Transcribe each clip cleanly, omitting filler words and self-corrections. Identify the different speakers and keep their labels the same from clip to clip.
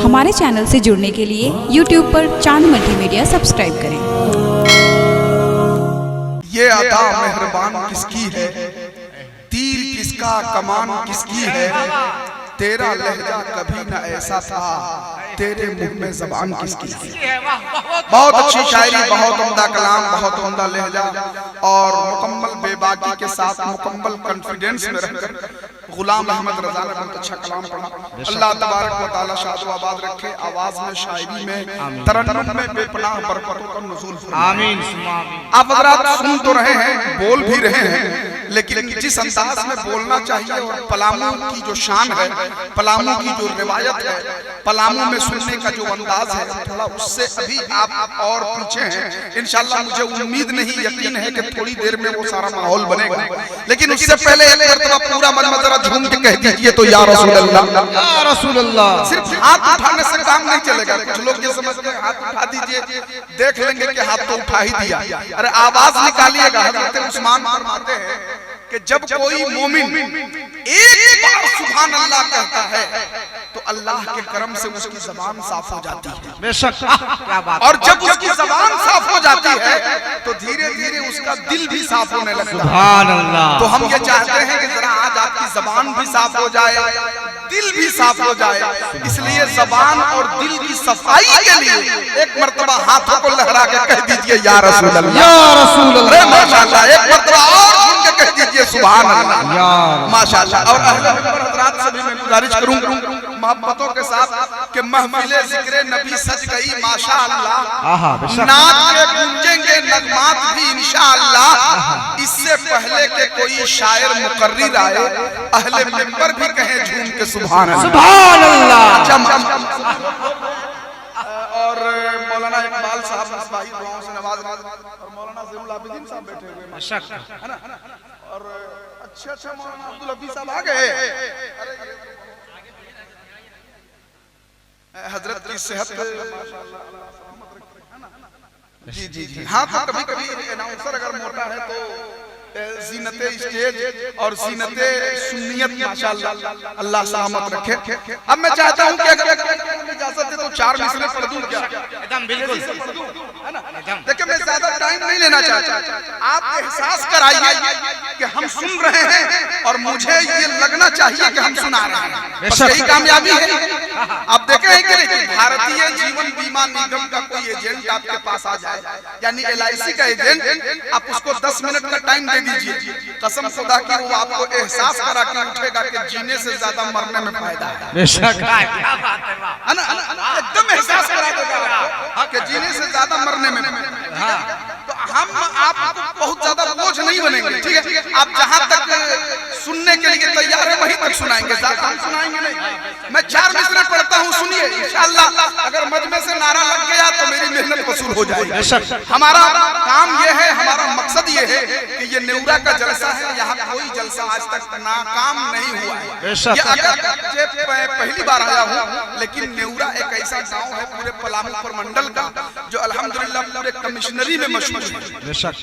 Speaker 1: हमारे चैनल से जुड़ने के लिए YouTube पर चांद मल्टीमीडिया सब्सक्राइब करें।
Speaker 2: ये अता मेहरबान किसकी है, तीर किसका कमान किसकी है, तेरा लहजा कभी न ऐसा था, तेरे मुंह में जबान किसकी है। बहुत अच्छी शायरी, बहुत उम्दा कलाम, बहुत उम्दा लहजा और मुकम्मल बेबाकी के साथ मुकम्मल कॉन्फिडेंस में रहकर गुलाम अहमद रजा ने बहुत अच्छा कलाम पढ़ा। अल्लाह तबारक व तआला शाद व आबाद रखे। आवाज में, शायरी में, तरन्नुम में बेपनाह बरकतों का नुज़ूल फरमाए। आमीन। आप हज़रात सुन तो रहे हैं, बोल भी रहे हैं, लेकिन जिस अंदाज में बोलना चाहिए और पलामू की जो शान है, पलामू की जो रिवायत है, पलामू में सुनने का जो अंदाज है, थोड़ा उससे अभी आप और पीछे हैं। इंशाअल्लाह मुझे उम्मीद नहीं, यकीन है कि थोड़ी देर में वो सारा माहौल बनेगा, लेकिन उससे पहले एक मरतबा पूरा मन जरा झूम के कह दीजिए तो या रसूल अल्लाह, या रसूल अल्लाह। सिर्फ हाथ उठाने से काम नहीं चलेगा। कुछ लोग ये समझते हैं हाथ उठा दीजिए, देख लेंगे कि हाथ तो उठा ही दिया। अरे आवाज निकालिएगा। हज़रत उस्मान फरमाते हैं कि जब कोई मोमिन एक बार सुभान अल्लाह कहता है तो अल्लाह के करम से उसकी ज़बान साफ हो जाती है। बेशक, क्या बात। और जब उसकी ज़बान साफ हो जाती है तो धीरे धीरे उसका दिल भी साफ होने लगता है। सुभान अल्लाह। तो हम ये चाहते हैं कि जरा आज आपकी ज़बान भी साफ हो जाए, दिल भी साफ हो जाए। इसलिए ज़बान और दिल की सफाई के लिए एक मर्तबा हाथों को लहरा के कह दीजिए या रसूल अल्लाह, या रसूल अल्लाह। माशाअल्लाह, एक मर्तबा और सुन के कह दीजिए सुभान अल्लाह, माशाअल्लाह। और अहले हज़रात से भी मैं गुजारिश करूंगा मोहब्बतों के साथ कि महफिले ज़िक्र नबी सज गई माशाअल्लाह, नात के गूंजेंगे नगमात भी इंशाअल्लाह। इससे पहले के कोई शायर मुकर्रिर आए, अहले मिंबर भी कहें झूम के सुभान अल्लाह, सुभान अल्लाह। और मौलाना इकबाल साहब मस्बाही दुआओं से नवाज और मौलाना ज़ैनुल आबिदीन साहब बैठे हुए हैं ना, और अच्छे मौलाना अब्दुल हफीज साहब आ गए। हजरत की सेहत जी जी जी। हाँ, तो कभी कभी अनाउंसर अगर मोटा है तो ज़ीनते स्टेज और ज़ीनते सुन्नियत माशाअल्लाह अल्लाह सलामत रखे। अब मैं चाहता हूँ कि अगर इजाजत दे तो 4 मिसरे पढ़ दूं क्या? एकदम बिल्कुल, है ना? देखिए, मैं ज्यादा टाइम नहीं लेना चाहता। आप एहसास कराइए कि हम सुन रहे हैं और मुझे ये लगना चाहिए कि हम सुना रहे हैं। बस यही कामयाबी है। आप देखे हैं कि भारतीय जीवन बीमा निगम का कोई एजेंट आपके पास आ जाए, यानी LIC का एजेंट, आप उसको 10 मिनट का टाइम दे दीजिए, कसम खुदा की वो आपको एहसास करा के उठेगा कि जीने से ज्यादा मरने में फायदा है। बेशक, क्या बात है ना, एकदम एहसास करा देगा कि जीने से ज्यादा मरने में। तो हम आप बहुत ज्यादा बोझ नहीं बनेंगे, ठीक है? आप जहां तक सुनने के लिए तैयार है वहीं तक सुनाएंगे, ज्यादा हम सुनाएंगे नहीं। मैं 4 मिसरे पढ़ता हूँ, सुनिए इंशाअल्लाह। अगर मजमे से नारा लग गया तो मेरी मेहनत वसूल हो जाएगी। हमारा काम ये है, हमारा मकसद ये है कि ये नेउरा का जलसा है, यहाँ कोई जलसा आज तक नाकाम नहीं हुआ है। ये अगर पहली बार आया हूँ, लेकिन नेउरा एक ऐसा गांव है पूरे पलामू प्रमंडल का जो अल्हम्दुलिल्लाह पूरे कमिश्नरी में मशहूर है।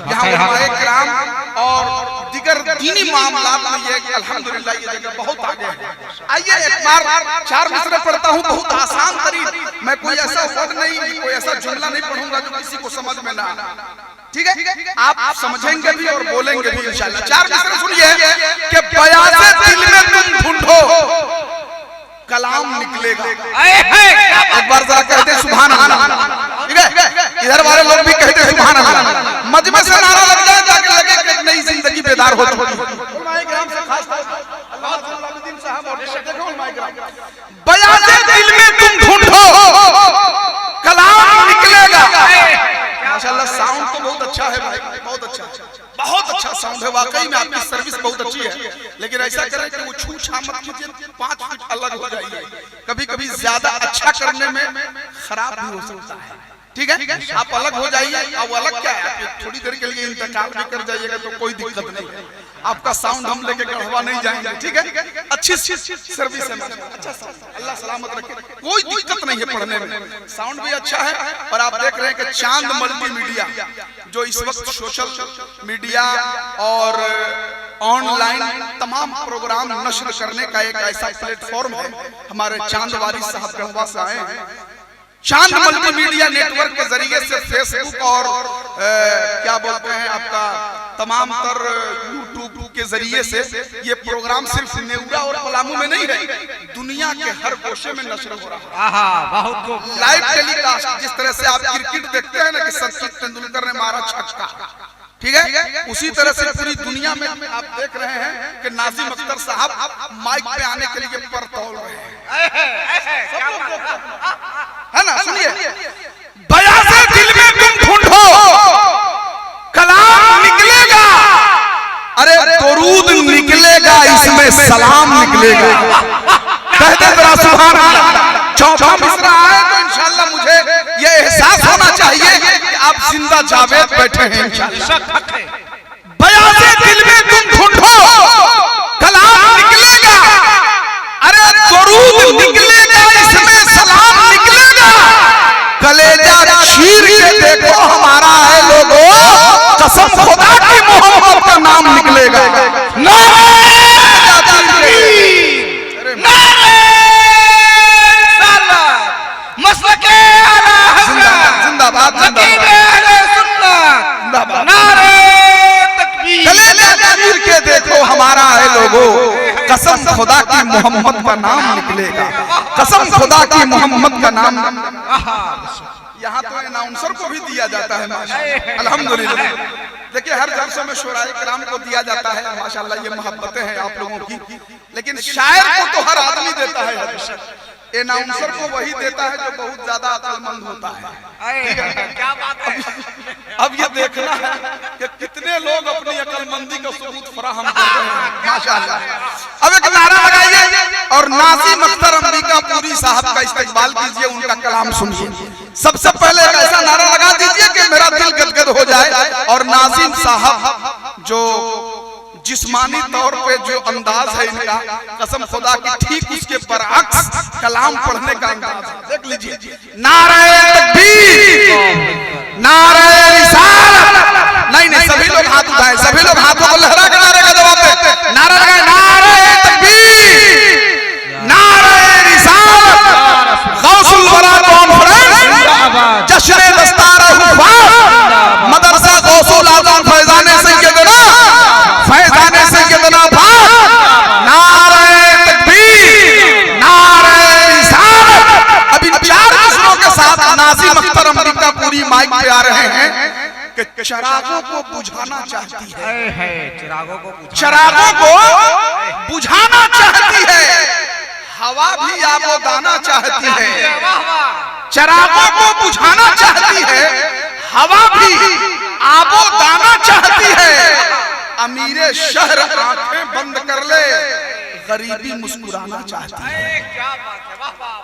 Speaker 2: यहाँ उलमाए किराम और दिगर दीनी मामलात में ये अल्हम्दुलिल्लाह ये जगह बहुत आगे है। आइए एक बार 4 मिसरे पढ़ता हूँ, बहुत आसान तरीन। मैं कोई ऐसा वर्ड नहीं, कोई ऐसा जुमला नहीं पढ़ूंगा जो किसी को समझ में ना आए, ठीक है? आप समझेंगे भी और बोलेंगे भी इंशाअल्लाह। 4 मिसरे सुनिए कि बयासे दिल में तुम ढूंढो कलाम निकलेगा। एक बार जरा कहते सुभान अल्लाह, ठीक है? इधर वाले लोग भी कहते सुभान अल्लाह। मजमे से नारा लग जाए ताकि लगे कि एक नई जिंदगी बेदार हो चुकी है। उलमाए किराम से खास तौर पर अल्लाह ज़ैनुल आबिदीन साहब और देखो उलमाए किराम, बयासे दिल में तुम ढूंढो कलाम निकलेगा। माशाअल्लाह, साउंड तो बहुत अच्छा है भाई, बहुत अच्छा, बहुत अच्छा साउंड है। वाकई में आपकी सर्विस बहुत अच्छी है, लेकिन ऐसा करें कि वो छू छा मत कीजिए, 5 फीट अलग हो जाइए। कभी कभी ज्यादा अच्छा करने में खराब भी हो सकता है, ठीक है? आप अलग हो जाइए। अब अलग क्या है, थोड़ी देर के लिए इंतजार भी कर जाइएगा तो कोई दिक्कत नहीं है। आपका साउंड हम लेके गढ़वा नहीं जाएंगे, ठीक है? अच्छी सर्विस है, अच्छा साउंड, अल्लाह सलामत रखे। कोई दिक्कत नहीं है पढ़ने में, साउंड भी अच्छा है। और आप देख रहे हैं कि चांद मल्टीमीडिया जो इस वक्त सोशल मीडिया और ऑनलाइन तमाम प्रोग्राम नश्र करने का एक ऐसा प्लेटफॉर्म है। हमारे चांद वारिस साहब गढ़वा से आए हैं। चांद मल्टीमीडिया नेटवर्क के जरिए से फेसबुक और क्या बोलते हैं आपका तमाम तर यूट्यूब के जरिए से ये प्रोग्राम सिर्फ नेउरा और पलामू में नहीं है, दुनिया के हर कोशे में नशर हो रहा है। बहुत लाइव टेलीकास्ट, जिस तरह से आप क्रिकेट देखते हैं ना कि सचिन तेंदुलकर ने मारा छक्का, ठीक है, उसी तरह से पूरी दुनिया में आप देख रहे हैं कि नाज़िम अख्तर साहब माइक पे आने के लिए पर तौल रहे हैं, है ना। सुनिए, बया से दिल में तुम ढूंढो कलाम निकलेगा, अरे दरूद निकलेगा, इसमें सलाम निकलेगा। कहते जरा सुभान अल्लाह। चौथा मिसरा आए तो इंशाअल्लाह मुझे ये एहसास होना चाहिए कि आप जिंदा जावेद बैठे हैं इंशाअल्लाह। बया से दिल में तुम ढूंढो कलाम निकलेगा, अरे दरूद निकलेगा, इसमें सलाम निकलेगा। कलेजा चीर के देखो हमारा है लोगों, कसम खुदा की मोहम्मद का नाम निकलेगा। जिंदाबाद कलेजा चीर के देखो हमारा है लोगों, कसम खुदा की मोहम्मद का नाम निकलेगा, कसम खुदा की मोहम्मद का नाम। यहाँ तो अनाउंसर को भी दिया जाता है माशाअल्लाह, अल्हम्दुलिल्लाह। देखिए हर जलसों में शुराए किराम को दिया जाता है माशाअल्लाह, ये मोहब्बतें हैं आप लोगों की, लेकिन शायर को तो हर आदमी देता है, अनाउंसर को वही देता है जो बहुत ज्यादा अक्लमंद होता है। क्या बात है। अब ये देखना है कि कितने लोग अपनी अक्लमंदी का सबूत फराहम कर रहे हैं माशाअल्लाह। अब एक नारा लगाइए और नाज़िम अख्तर अंबिकापुरी साहब का इस्तकबाल कीजिए, उनका कलाम सुनिए। सबसे पहले एक ऐसा नारा लगा दीजिए कि मेरा दिल गदगद हो जाए। और नाज़िम साहब जो जिस्मानी तौर पे जो अंदाज है इनका, कसम खुदा की ठीक उसके बरअक्स कलाम पढ़ने का अंदाज है। देख लीजिए, नारे तकबीर, नारे रिसालत। नहीं, सभी लोग हाथ उठाएं, सभी लोग हाथों को लहरा के नारे का जवाब दें। नारा लगाए, नारे तकबीर, नारे रिसालत, गौसुल वरा कॉन्फ्रेंस, जश्न दस्तार हुफाज, मदरसा गौसुल आजम फैजाने सैयदना, फैजाने सैयदना भाग, नारे तकबीर, नारे रिसालत। अब इन चार जश्नों के साथ नाज़िम अख्तर अंबिकापुरी माइक पे आ रहे हैं कि चिरागों को बुझाना चाहती है, चिरागों को बुझाना चाहती है, हवा भी आबोदाना चाहती है। चिरागों को बुझाना चाहती है, हवा भी आबोदाना चाहती है। अमीरे शहर आंखें बंद कर ले, गरीबी मुस्कुराना चाहती है। क्या बात है, वाह वाह।